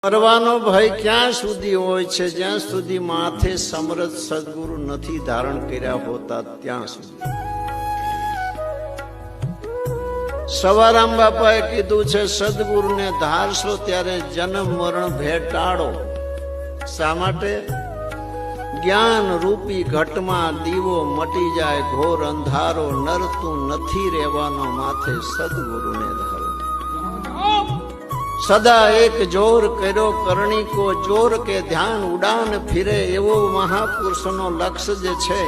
મરવાનો ભય ક્યાં સુધી હોય છે? જ્યાં સુધી માથે સમરથ સદગુરુ નથી ધારણ કર્યા હોતા ત્યાં સુધી. સવારામ બાપાએ કીધું છે સદગુરુને ધારશો ત્યારે જન્મ મરણ ભેટાડો. શા માટે? જ્ઞાન રૂપી ઘટમાં દીવો મટી જાય ઘોર અંધારો, નરતું નથી રહેવાનો માથે સદગુરુને ધારો. સદા એક જોર કર્યો કરણીકો જોર કે ધ્યાન ઉડાન ફિરે, એવો મહાપુરુષોનો લક્ષ્ય જે છે,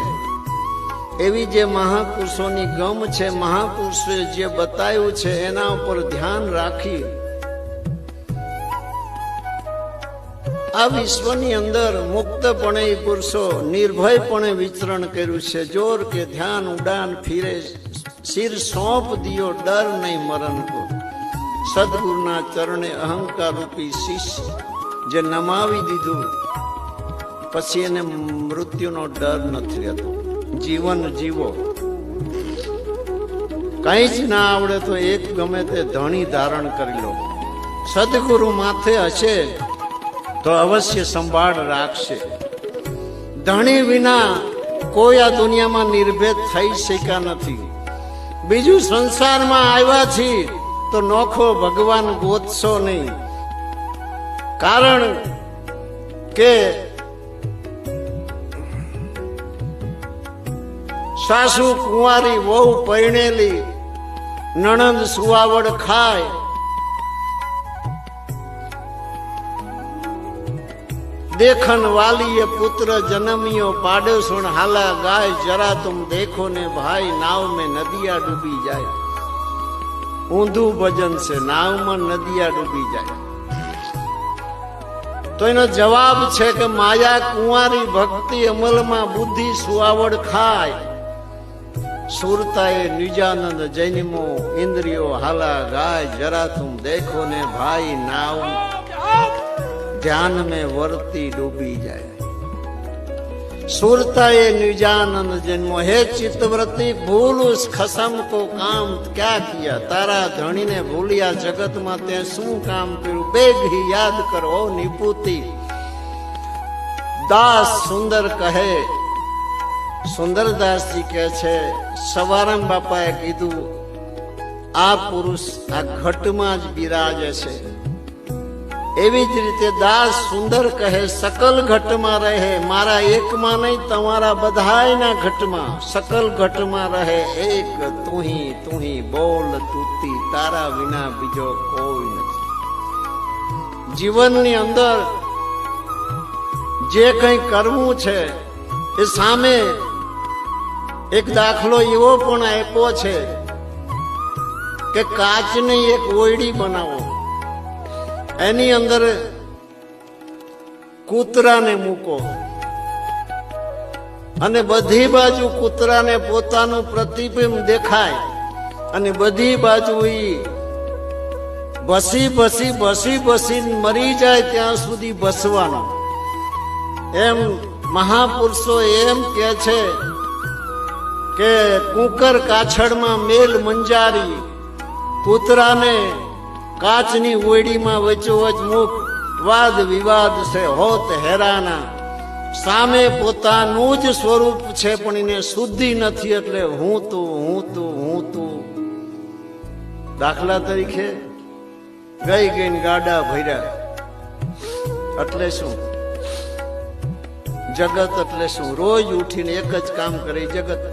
એવી જે મહાપુરુષોની ગમ છે, મહાપુરુષોએ જે બતાવ્યું છે એના ઉપર ધ્યાન રાખી આ વિશ્વની અંદર મુક્તપણે પુરુષો નિર્ભયપણે વિચરણ કર્યું છે. જોર કે ધ્યાન ઉડાન ફિરે, શિર સોંપ દિયો ડર નહીં મરણ કો. સદગુરુના ચરણે અહંકાર રૂપી શિષ્ય જે નમાવી દીધું, પછી એને મૃત્યુનો ડર નથી રહેતો. જીવન જીવો. કઈ જ ના આવડે તો એક ગમે તે ધણી ધારણ કરી લો. સદગુરુ માથે હશે તો અવશ્ય સંભાળ રાખશે. ધણી વિના કોઈ આ દુનિયામાં નિર્ભેદ થઈ શક્યા નથી. બીજું, સંસારમાં આવ્યા છીએ તો નોખો ભગવાન ગોતશો નહીં. કારણ કે સાસુ કુંવારી, વહુ પરણેલી, નણંદ સુવાવડ ખાય, દેખન વાલીએ પુત્ર જન્મિયો, પાડોસણ હાલા ગાય, જરા તુમ દેખો ને ભાઈ નાવ में નદિયા ડૂબી જાય. ઊંધું ભજન છે, નાવમાં નદિયા ડૂબી જાય. તો એનો જવાબ છે કે માયા કુંવારી, ભક્તિ અમલમાં બુદ્ધિ સુવાવડ ખાય. સુરતાએ નિજાનંદ જન્મો, ઇન્દ્રિયો હાલા ગાય, જરા તુમ દેખો ને ભાઈ નાવ ધ્યાન में વર્તી ડૂબી જાય. सुरताए निजानंद जन्मो, हे चित्तवृत्ति भूल उस खसम को काम क्या किया. तारा धणी ने भूलिया जगत में ते शू काम कर्યું, बेग ही याद करो निपुति. दास सुंदर कहे, सुंदरदास जी કહે છે સવારામ બાપાએ કીધું આ પુરુષ આ ઘટમાં જ બિરાજે છે. એવી જ રીતે દાસ સુંદર કહે સકલ ઘટમાં રહે, મારા એકમાં નહીં તમારા બધાયના ઘટમાં, સકલ ઘટમાં રહે એક. તું ही બોલ તૂતી, તારા વિના બીજો કોઈ નથી. જીવનની અંદર જે કંઈ કરવું છે એ સામે એક દાખલો એવો પણ આપ્યો છે કે કાચની એક ઓયડી બનાવો, એની અંદર કૂતરાને મૂકો અને બધી બાજુ કૂતરાને પોતાનું પ્રતિબિંબ દેખાય અને બધી બાજુ બસી મરી જાય ત્યાં સુધી બસવાનો. એમ મહાપુરુષો એમ કે છે કે કુકર કાછડમાં મેલ મંજારી, કૂતરાને કાચની ઓયડીમાં વચ્ચોવચ મૂક, વાદ વિવાદ છે હોત હેરાના. સામે પોતાનું જ સ્વરૂપ છે પણ એને શુદ્ધિ નથી, એટલે હું તું. દાખલા તરીકે ગઈ ગાડા ભર્યા એટલે શું? જગત એટલે શું? રોજ ઉઠીને એક જ કામ કરે જગત,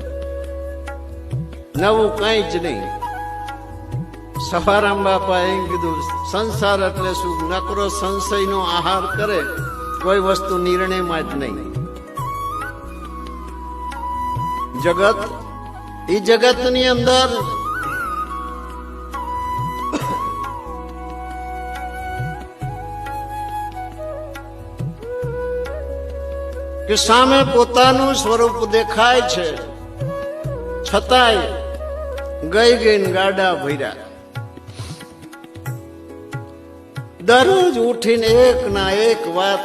નવું કઈ જ નહીં. સવારામ બાપા એમ કીધું સંસાર એટલે શું? નકરો સંશયનો આહાર કરે, કોઈ વસ્તુ નિર્ણયમાં જ નહીં. જગત, એ જગતની અંદર કે સામે પોતાનું સ્વરૂપ દેખાય છે, છતાંય ગઈ ગાડા ભર્યા. દરરોજ ઉઠીને એક ના એક વાત,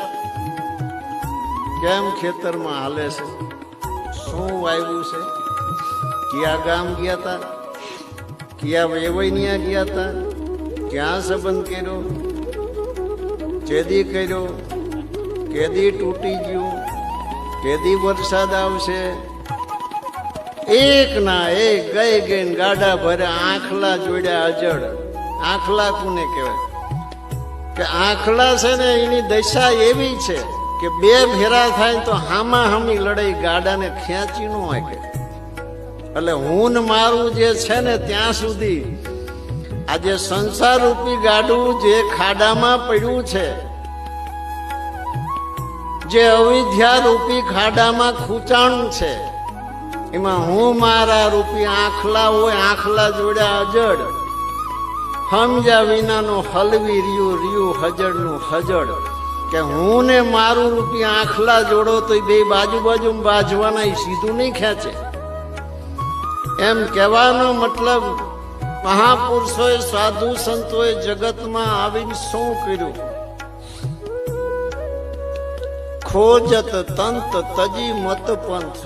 કેમ ખેતરમાં હાલે છે, શું વાવ્યું છે, કયા ગામ ગયા હતા, કયા વેવૈનિયા ગયા હતા, ક્યાં સંબંધ કર્યો, કેદી કર્યો, કેદી તૂટી ગયું, કેદી વરસાદ આવશે. એક ના એક ગઈ ગઈને ગાડા ભરે આંખલા જોડ્યા અજડ. આંખલા કોને કહેવાય? કે આંખલા છે ને એની દશા એવી છે કે બે ફેરા થાય તો હામા હામી લડાઈ ગાડાને ખેંચી ન હોય. એટલે હું ને મારું જે છે ને ત્યાં સુધી આજે સંસાર રૂપી ગાડું જે ખાડામાં પડ્યું છે, જે અવિદ્યા રૂપી ખાડામાં ખૂંચાણું છે, એમાં હું મારા રૂપી આંખલા હોય, આંખલા જોડ્યા અજડ. સમજ્યા વિનાનો હલવી રહ્યું રહ્યું હજડનું હજડ. કે હું ને મારું રૂપી આંખલા જોડો તો બે બાજુ બાજુ બાજવાના, એ સીધું નહીં ખેંચે. એમ કહેવાનો મતલબ મહાપુરુષોએ સાધુ સંતોએ જગતમાં આવીને શું કર્યું? ખોજત તંત તજી મત પંથ.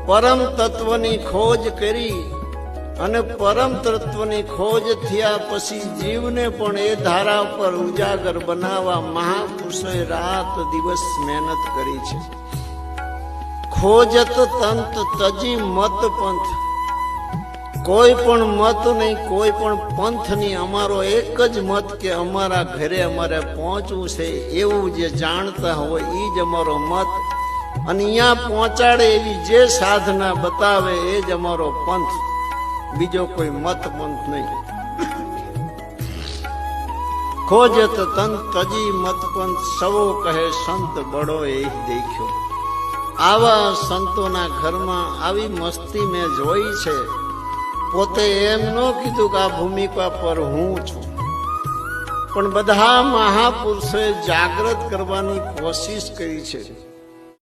પરમ તત્વની ખોજ કરી અને પરમ તત્વની ખોજ થયા પછી જીવને પણ એ ધારા પર ઉજાગર બનાવવા મહાપુરુષોએ રાત દિવસ મહેનત કરી છે. ખોજત તંત તજી મત પંથ. કોઈ પણ મત નહીં, કોઈ પણ પંથ નહીં, અમારો એક જ મત કે અમારા ઘરે અમારે પહોંચવું છે એવું જે જાણતા હોય એ જ અમારો મત. અને અહીંયા પહોંચાડે એવી જે સાધના બતાવે એ જ અમારો પંથ, બીજો કોઈ મત પંથ નહીં. ખોજત તંત તજી મત પંથ, સવો કહે સંત બડો એ દેખ્યો. આવા સંતોના ઘરમાં આવી મસ્તી મેં જોઈ છે. પોતે એમ ન કીધું કે આ ભૂમિકા પર હું છું, પણ બધા મહાપુરુષોએ જાગૃત કરવાની કોશિશ કરી છે.